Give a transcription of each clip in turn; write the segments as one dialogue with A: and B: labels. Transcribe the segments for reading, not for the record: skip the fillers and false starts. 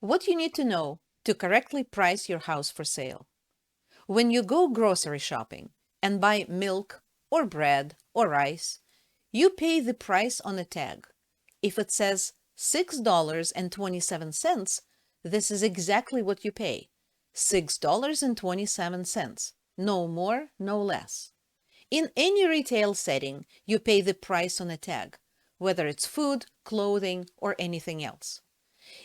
A: What you need to know to correctly price your house for sale. When you go grocery shopping and buy milk or bread or rice, you pay the price on a tag. If it says $6.27, this is exactly what you pay. $6.27. No more, no less. In any retail setting, you pay the price on a tag, whether it's food, clothing, or anything else.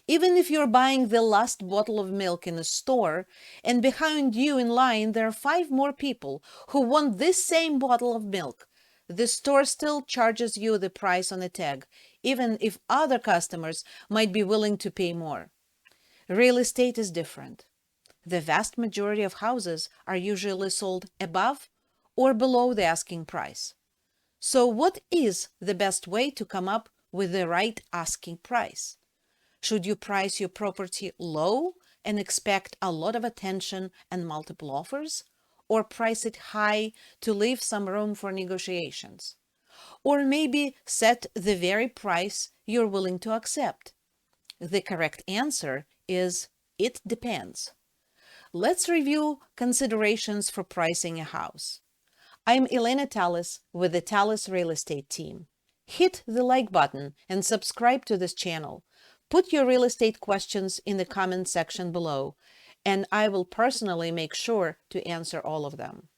A: Even if you're buying the last bottle of milk in a store and behind you in line there are 5 more people who want this same bottle of milk, the store still charges you the price on a tag, even if other customers might be willing to pay more. Real estate is different. The vast majority of houses are usually sold above or below the asking price. So what is the best way to come up with the right asking price? Should you price your property low and expect a lot of attention and multiple offers? Or price it high to leave some room for negotiations? Or maybe set the very price you're willing to accept? The correct answer is it depends. Let's review considerations for pricing a house. I'm Elena Tallis with the Tallis Real Estate team. Hit the like button and subscribe to this channel. Put your real estate questions in the comment section below, and I will personally make sure to answer all of them.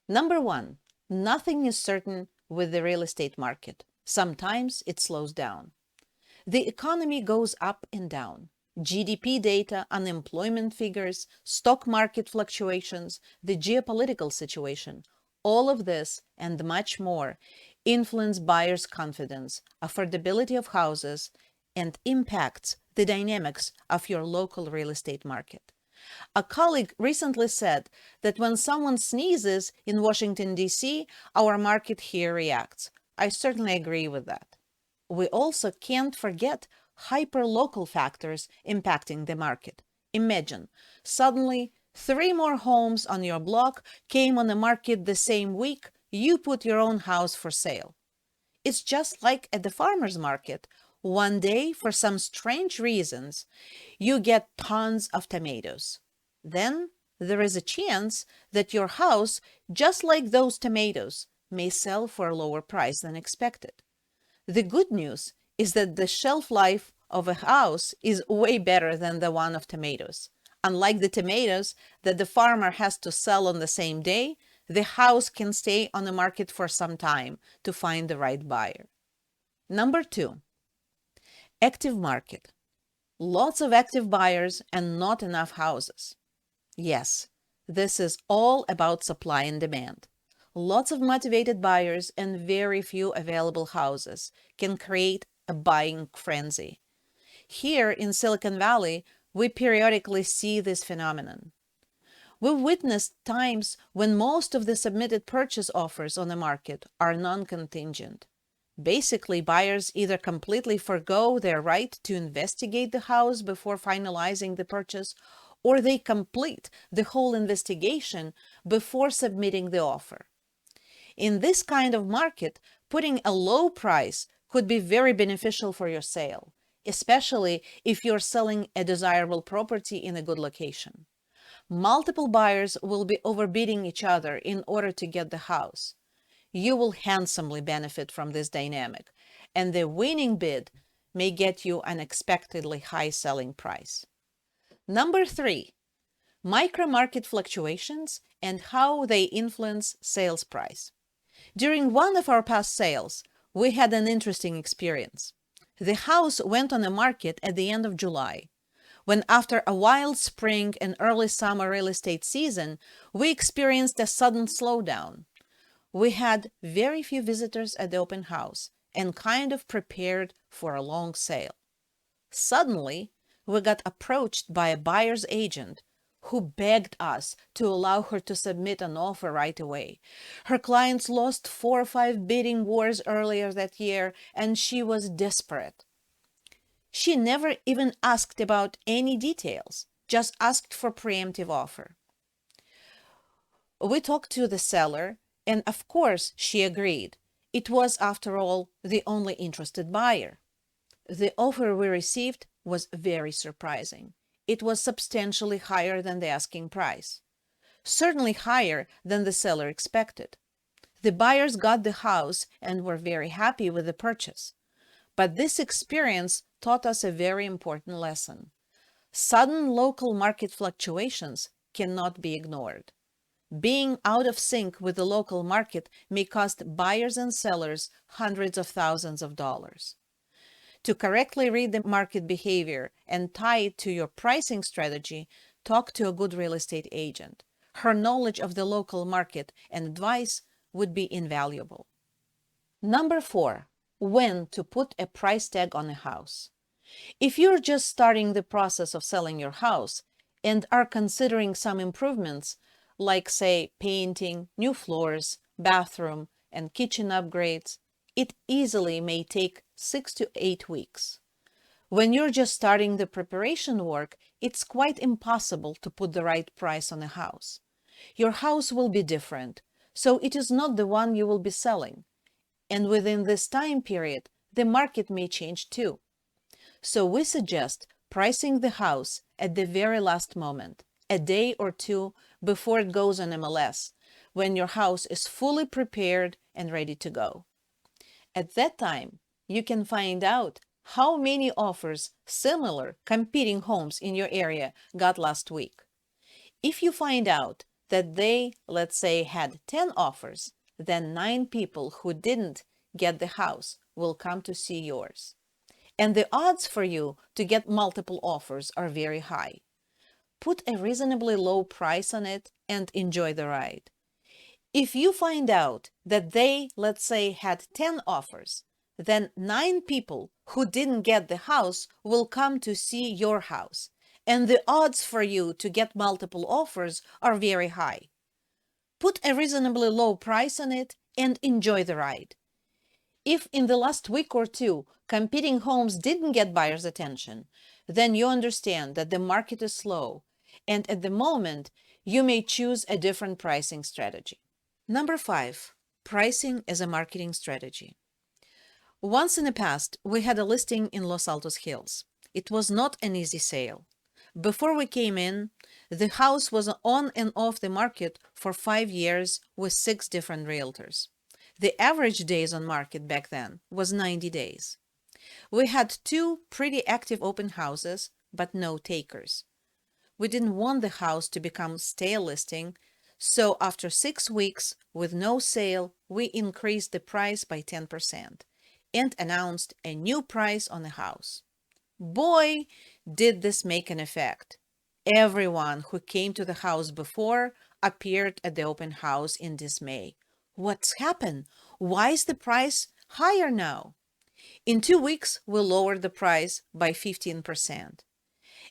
A: Number 1, nothing is certain with the real estate market. Sometimes it slows down. The economy goes up and down. GDP data, unemployment figures, stock market fluctuations, the geopolitical situation, all of this and much more influence buyers' confidence, affordability of houses, and impacts the dynamics of your local real estate market. A colleague recently said that when someone sneezes in Washington, D.C., our market here reacts. I certainly agree with that. We also can't forget hyper-local factors impacting the market. Imagine, suddenly 3 more homes on your block came on the market the same week you put your own house for sale. It's just like at the farmer's market. One day, for some strange reasons, you get tons of tomatoes. Then there is a chance that your house, just like those tomatoes, may sell for a lower price than expected. The good news is that the shelf life of a house is way better than the one of tomatoes. Unlike the tomatoes that the farmer has to sell on the same day, the house can stay on the market for some time to find the right buyer. Number 2, active market. Lots of active buyers and not enough houses. Yes, this is all about supply and demand. Lots of motivated buyers and very few available houses can create a buying frenzy. Here in Silicon Valley, we periodically see this phenomenon. We've witnessed times when most of the submitted purchase offers on the market are non-contingent. Basically, buyers either completely forgo their right to investigate the house before finalizing the purchase, or they complete the whole investigation before submitting the offer. In this kind of market, putting a low price could be very beneficial for your sale, especially if you're selling a desirable property in a good location. Multiple buyers will be overbidding each other in order to get the house. You will handsomely benefit from this dynamic, and the winning bid may get you an unexpectedly high selling price. Number 3, micro-market fluctuations and how they influence sales price. During one of our past sales, we had an interesting experience. The house went on the market at the end of July, when after a wild spring and early summer real estate season, we experienced a sudden slowdown. We had very few visitors at the open house and kind of prepared for a long sale. Suddenly, we got approached by a buyer's agent who begged us to allow her to submit an offer right away. Her clients lost 4 or 5 bidding wars earlier that year, and she was desperate. She never even asked about any details, just asked for preemptive offer. We talked to the seller, and of course she agreed. It was, after all, the only interested buyer. The offer we received was very surprising. It was substantially higher than the asking price, certainly higher than the seller expected. The buyers got the house and were very happy with the purchase. But this experience taught us a very important lesson. Sudden local market fluctuations cannot be ignored. Being out of sync with the local market may cost buyers and sellers hundreds of thousands of dollars. To correctly read the market behavior and tie it to your pricing strategy, talk to a good real estate agent. Her knowledge of the local market and advice would be invaluable. Number 4, when to put a price tag on a house. If you're just starting the process of selling your house and are considering some improvements, like say painting, new floors, bathroom, and kitchen upgrades, it easily may take 6 to 8 weeks. When you're just starting the preparation work, it's quite impossible to put the right price on a house. Your house will be different, so it is not the one you will be selling. And within this time period, the market may change too. So we suggest pricing the house at the very last moment, a day or two before it goes on MLS, when your house is fully prepared and ready to go. At that time, you can find out how many offers similar competing homes in your area got last week. If you find out that they, let's say, had 10 offers, then 9 people who didn't get the house will come to see yours. And the odds for you to get multiple offers are very high. Put a reasonably low price on it and enjoy the ride. If you find out that they, let's say, had 10 offers, then 9 people who didn't get the house will come to see your house, and the odds for you to get multiple offers are very high. Put a reasonably low price on it and enjoy the ride. If in the last week or two competing homes didn't get buyers' attention, then you understand that the market is slow, and at the moment you may choose a different pricing strategy. Number 5, pricing as a marketing strategy. Once in the past, we had a listing in Los Altos Hills. It was not an easy sale. Before we came in, the house was on and off the market for 5 years with 6 different realtors. The average days on market back then was 90 days. We had 2 pretty active open houses, but no takers. We didn't want the house to become stale listing, so after 6 weeks with no sale, we increased the price by 10% and announced a new price on the house. Boy, did this make an effect. Everyone who came to the house before appeared at the open house in dismay. What's happened? Why is the price higher now? In 2 weeks, we lowered the price by 15%.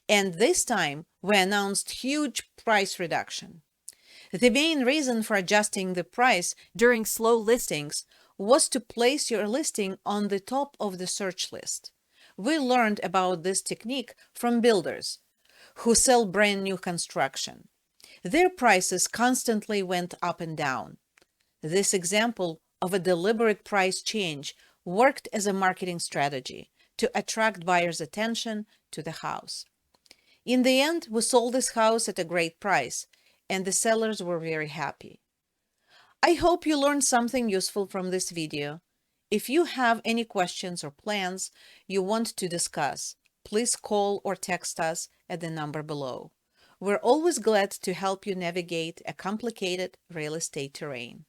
A: And this time, we announced huge price reduction. The main reason for adjusting the price during slow listings was to place your listing on the top of the search list. We learned about this technique from builders who sell brand new construction. Their prices constantly went up and down. This example of a deliberate price change worked as a marketing strategy to attract buyers' attention to the house. In the end, we sold this house at a great price, and the sellers were very happy. I hope you learned something useful from this video. If you have any questions or plans you want to discuss, please call or text us at the number below. We're always glad to help you navigate a complicated real estate terrain.